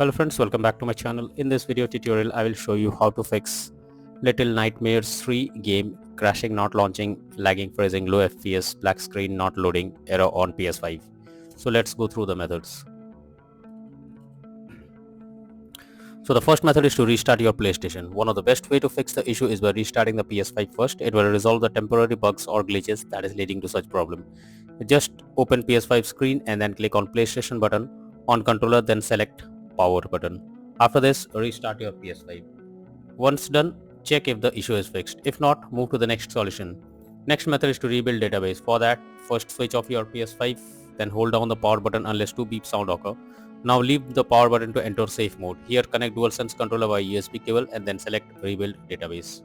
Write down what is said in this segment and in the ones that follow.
Hello friends, welcome back to my channel. In this video tutorial, I will show you how to fix Little Nightmares 3 game crashing, not launching, lagging, freezing, low FPS, black screen, not loading, error on PS5. So let's go through the methods. So the first method is to restart your PlayStation. One of the best way to fix the issue is by restarting the PS5 first. It will resolve the temporary bugs or glitches that is leading to such problem. Just open PS5 screen and then click on PlayStation button on controller, then select power button. After this, restart your PS5. Once done, check if the issue is fixed. If not, move to the next solution. Next method is to rebuild database. For that, first switch off your PS5, then hold down the power button unless 2 beep sound occur. Now leave the power button to enter safe mode. Here connect DualSense controller via USB cable and then select rebuild database.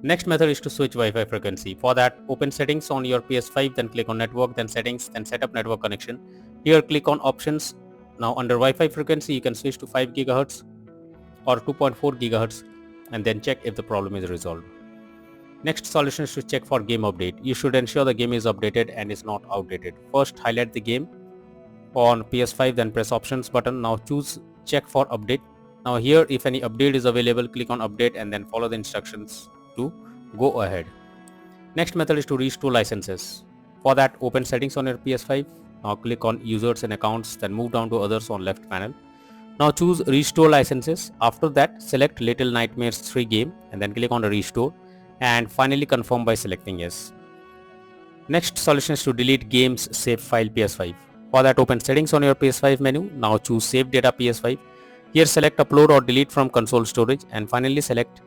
Next method is to switch Wi-Fi frequency. For that, open settings on your PS5, then click on network, then settings, then set up network connection. Here click on options. Now under Wi-Fi frequency, you can switch to 5 GHz or 2.4 GHz and then check if the problem is resolved. Next solution is to check for game update. You should ensure the game is updated and is not outdated. First, highlight the game on PS5, then press options button. Now choose check for update. Now here, if any update is available, click on update and then follow the instructions to go ahead. Next method is to restore licenses. For that, open settings on your PS5. Now click on users and accounts, then move down to others on left panel. Now choose restore licenses. After that, select Little Nightmares 3 game and then click on the restore and finally confirm by selecting yes. Next solution is to delete games save file PS5. For that, open settings on your PS5 menu. Now choose save data PS5. Here select upload or delete from console storage and finally select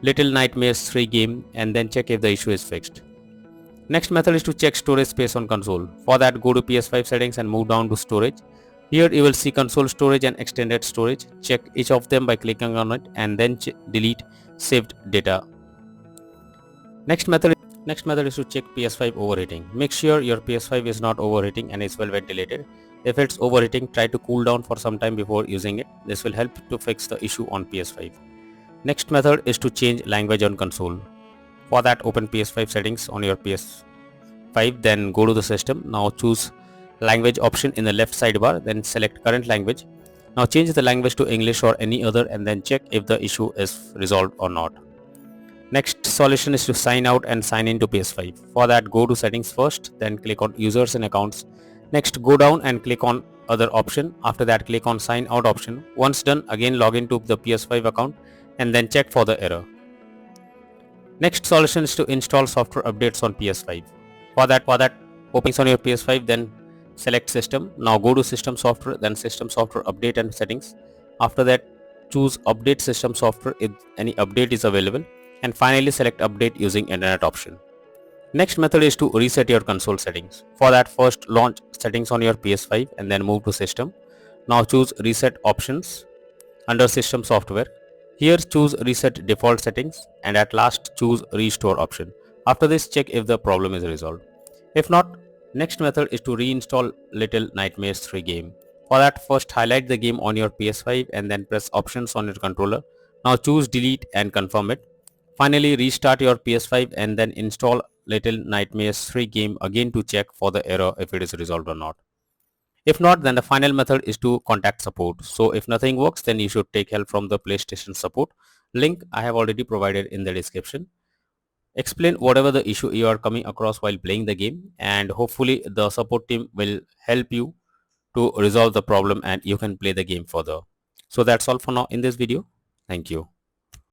Little Nightmares 3 game and then check if the issue is fixed. Next method is to check storage space on console. For that, go to PS5 settings and move down to storage. Here you will see console storage and extended storage. Check each of them by clicking on it and then delete saved data. Next method is to check PS5 overheating. Make sure your PS5 is not overheating and is well ventilated. If it's overheating, try to cool down for some time before using it. This will help to fix the issue on PS5. Next method is to change language on console. For that, open PS5 settings on your PS5, then go to the system. Now choose language option in the left sidebar, then select current language. Now change the language to English or any other and then check if the issue is resolved or not. Next solution is to sign out and sign into PS5. For that, go to settings first, then click on users and accounts. Next, go down and click on other option. After that, click on sign out option. Once done, again log into the PS5 account and then check for the error. Next solution is to install software updates on PS5. For that, open on your PS5, then select system. Now go to system software, then system software update and settings. After that, choose update system software if any update is available and finally select update using internet option. Next method is to reset your console settings. For that, first launch settings on your PS5 and then move to system. Now choose reset options under system software. Here choose reset default settings and at last choose restore option. After this, check if the problem is resolved. If not, next method is to reinstall Little Nightmares 3 game. For that, first highlight the game on your PS5 and then press options on your controller. Now choose delete and confirm it. Finally, restart your PS5 and then install Little Nightmares 3 game again to check for the error if it is resolved or not. If not, then the final method is to contact support. So if nothing works, then you should take help from the PlayStation support. Link I have already provided in the description. Explain whatever the issue you are coming across while playing the game and hopefully the support team will help you to resolve the problem and you can play the game further. So that's all for now in this video. Thank you.